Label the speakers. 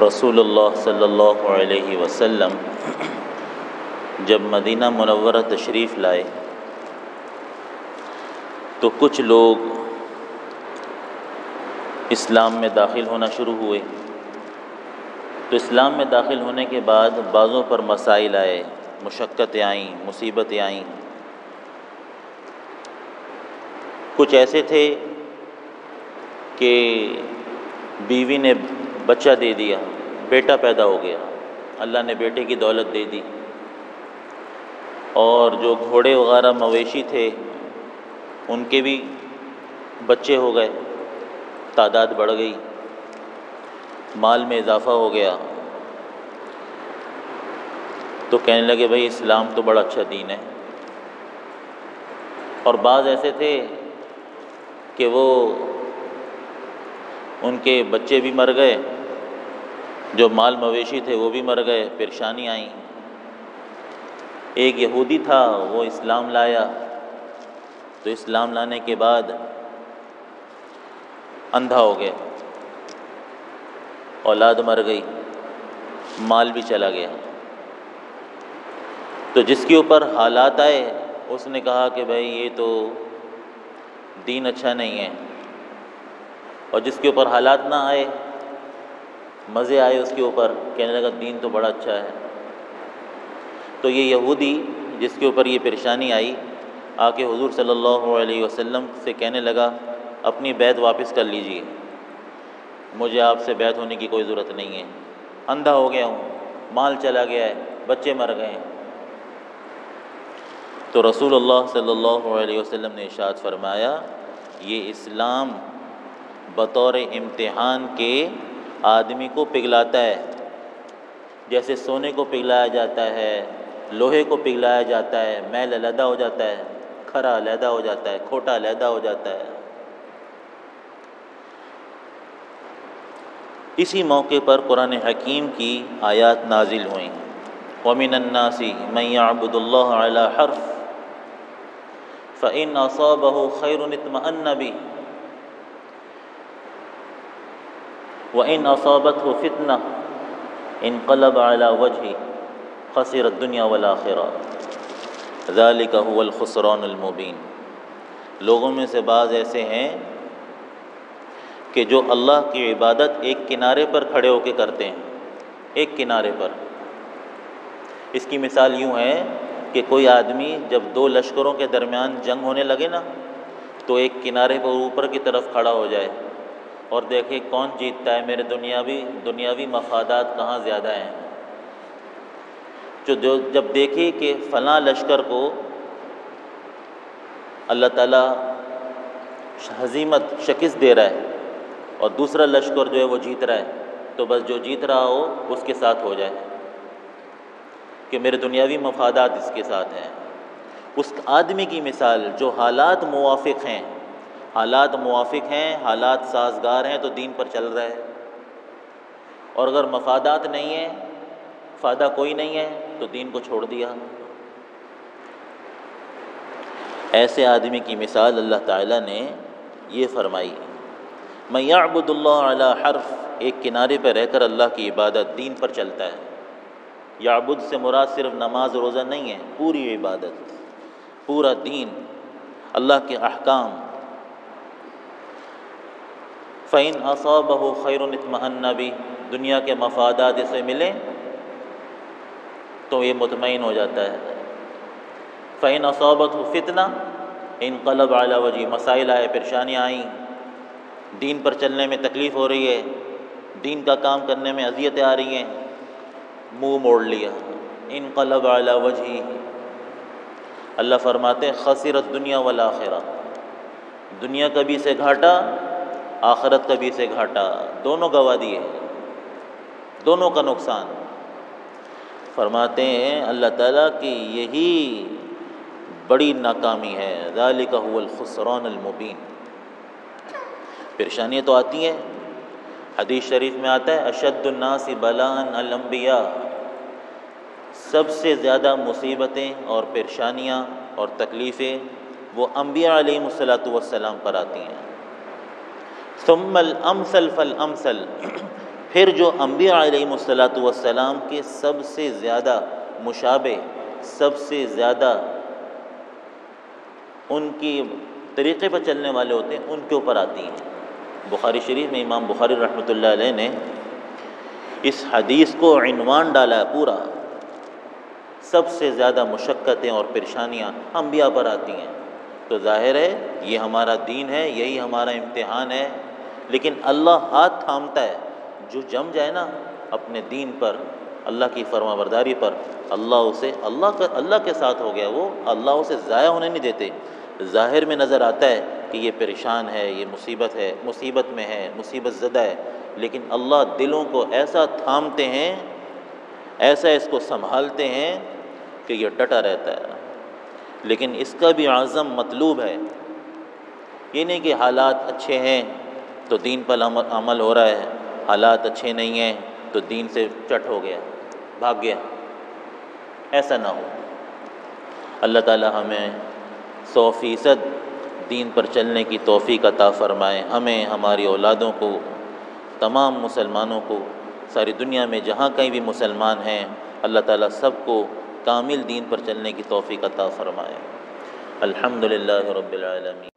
Speaker 1: رسول اللہ صلی اللہ علیہ وسلم جب مدینہ منورہ تشریف لائے تو کچھ لوگ اسلام میں داخل ہونا شروع ہوئے۔ تو اسلام میں داخل ہونے کے بعد بعضوں پر مسائل آئے، مشقتیں آئیں، مصیبتیں آئیں۔ کچھ ایسے تھے کہ بیوی نے بچہ دے دیا، بیٹا پیدا ہو گیا، اللہ نے بیٹے کی دولت دے دی، اور جو گھوڑے وغیرہ مویشی تھے ان کے بھی بچے ہو گئے، تعداد بڑھ گئی، مال میں اضافہ ہو گیا۔ تو کہنے لگے بھائی اسلام تو بڑا اچھا دین ہے۔ اور بعض ایسے تھے کہ وہ ان کے بچے بھی مر گئے، جو مال مویشی تھے وہ بھی مر گئے، پریشانی آئیں۔ ایک یہودی تھا، وہ اسلام لایا، تو اسلام لانے کے بعد اندھا ہو گیا، اولاد مر گئی، مال بھی چلا گیا۔ تو جس کے اوپر حالات آئے اس نے کہا کہ بھائی یہ تو دین اچھا نہیں ہے، اور جس کے اوپر حالات نہ آئے، مزے آئے اس کے اوپر، کہنے لگا دین تو بڑا اچھا ہے۔ تو یہ یہودی جس کے اوپر یہ پریشانی آئی آ کے حضور صلی اللہ علیہ وسلم سے کہنے لگا اپنی بیعت واپس کر لیجئے، مجھے آپ سے بیعت ہونے کی کوئی ضرورت نہیں ہے، اندھا ہو گیا ہوں، مال چلا گیا ہے، بچے مر گئے ہیں۔ تو رسول اللہ صلی اللہ علیہ وسلم نے ارشاد فرمایا یہ اسلام بطور امتحان کے آدمی کو پگھلاتا ہے، جیسے سونے کو پگھلایا جاتا ہے، لوہے کو پگھلایا جاتا ہے، میل علیحدہ ہو جاتا ہے، کھرا علیحدہ ہو جاتا ہے، کھوٹا علیحدہ ہو جاتا ہے۔ اسی موقع پر قرآن حکیم کی آیات نازل ہوئیں۔ وَمِنَ النَّاسِ مَن يَعْبُدُ اللَّهَ عَلَى حَرْفٍ فَإِنْ أَصَابَهُ خَيْرٌ اطْمَأَنَّ بِهِ وَإِنْ أَصَابَتْهُ فِتْنَةٌ انقلب عَلَى وَجْهِهِ خَسِرَ الدُّنْيَا وَالْآخِرَةَ ذَلِكَ هُوَ الْخُسْرَانُ الْمُبِينُ۔ لوگوں میں سے بعض ایسے ہیں کہ جو اللہ کی عبادت ایک کنارے پر کھڑے ہو کے کرتے ہیں، ایک کنارے پر۔ اس کی مثال یوں ہے کہ کوئی آدمی جب دو لشکروں کے درمیان جنگ ہونے لگے نا، تو ایک کنارے پر اوپر کی طرف کھڑا ہو جائے اور دیکھے کون جیتتا ہے، میرے دنیاوی مفادات کہاں زیادہ ہیں۔ جب دیکھے کہ فلاں لشکر کو اللہ تعالیٰ ہزیمت شکست دے رہا ہے اور دوسرا لشکر جو ہے وہ جیت رہا ہے، تو بس جو جیت رہا ہو اس کے ساتھ ہو جائے کہ میرے دنیاوی مفادات اس کے ساتھ ہیں۔ اس آدمی کی مثال جو حالات موافق ہیں، حالات سازگار ہیں تو دین پر چل رہا ہے، اور اگر مفادات نہیں ہیں، فائدہ کوئی نہیں ہے، تو دین کو چھوڑ دیا۔ ایسے آدمی کی مثال اللہ تعالیٰ نے یہ فرمائی، مَن يَعْبُدُ اللَّهَ عَلَى حَرْفٍ، ایک کنارے پہ رہ کر اللہ کی عبادت، دین پر چلتا ہے۔ یعبد سے مراد صرف نماز روزہ نہیں ہے، پوری عبادت، پورا دین، اللہ کے احکام۔ فَإِنْ أَصَابَهُ خَيْرٌ اطْمَأَنَّ بِهِ، دنیا کے مفادات اسے ملیں تو یہ مطمئن ہو جاتا ہے۔ فَإِنْ أَصَابَتْهُ فِتْنَةٌ انقلب عَلَى وَجْهِهِ، مسائل آئے، پریشانیاں آئیں، دین پر چلنے میں تکلیف ہو رہی ہے، دین کا کام کرنے میں اذیتیں آ رہی ہیں، منہ موڑ لیا، انقلب علی وجہہ، اللہ فرماتے ہیں خسر الدنیا والآخرہ، دنیا کبھی سے گھاٹا، آخرت کبھی سے گھاٹا، دونوں گوا دیے، دونوں کا نقصان۔ فرماتے ہیں اللہ تعالیٰ کی یہی بڑی ناکامی ہے، ذالک هو الخسران المبین۔ پریشانیاں تو آتی ہیں، حدیث شریف میں آتا ہے اشد الناس بلاء الانبیاء، سب سے زیادہ مصیبتیں اور پریشانیاں اور تکلیفیں وہ انبیاء علیہم الصلاۃ والسلام پر آتی ہیں۔ ثم الامثل فالامثل، پھر جو انبیاء علیہم الصلاۃ کے سب سے زیادہ مشابہ، سب سے زیادہ ان کی طریقے پر چلنے والے ہوتے ہیں، ان کے اوپر آتی ہیں۔ بخاری شریف میں امام بخاری رحمۃ اللہ علیہ نے اس حدیث کو عنوان ڈالا ہے پورا، سب سے زیادہ مشقتیں اور پریشانیاں انبیاء پر آتی ہیں۔ تو ظاہر ہے یہ ہمارا دین ہے، یہی ہمارا امتحان ہے، لیکن اللہ ہاتھ تھامتا ہے، جو جم جائے نا اپنے دین پر، اللہ کی فرما برداری پر، اللہ کے ساتھ ہو گیا، وہ اللہ اسے ضائع ہونے نہیں دیتے۔ ظاہر میں نظر آتا ہے کہ یہ پریشان ہے، یہ مصیبت ہے، مصیبت میں ہے، مصیبت زدہ ہے، لیکن اللہ دلوں کو ایسا تھامتے ہیں، ایسا اس کو سنبھالتے ہیں کہ یہ ڈٹا رہتا ہے۔ لیکن اس کا بھی عزم مطلوب ہے، یہ نہیں کہ حالات اچھے ہیں تو دین پر عمل ہو رہا ہے، حالات اچھے نہیں ہیں تو دین سے چٹ ہو گیا، بھاگ گیا، ایسا نہ ہو۔ اللہ تعالی ہمیں 100% دین پر چلنے کی توفیق عطا فرمائے، ہمیں، ہماری اولادوں کو، تمام مسلمانوں کو، ساری دنیا میں جہاں کہیں بھی مسلمان ہیں، اللہ تعالیٰ سب کو کامل دین پر چلنے کی توفیق عطا فرمائے۔ الحمدللہ رب العالمین۔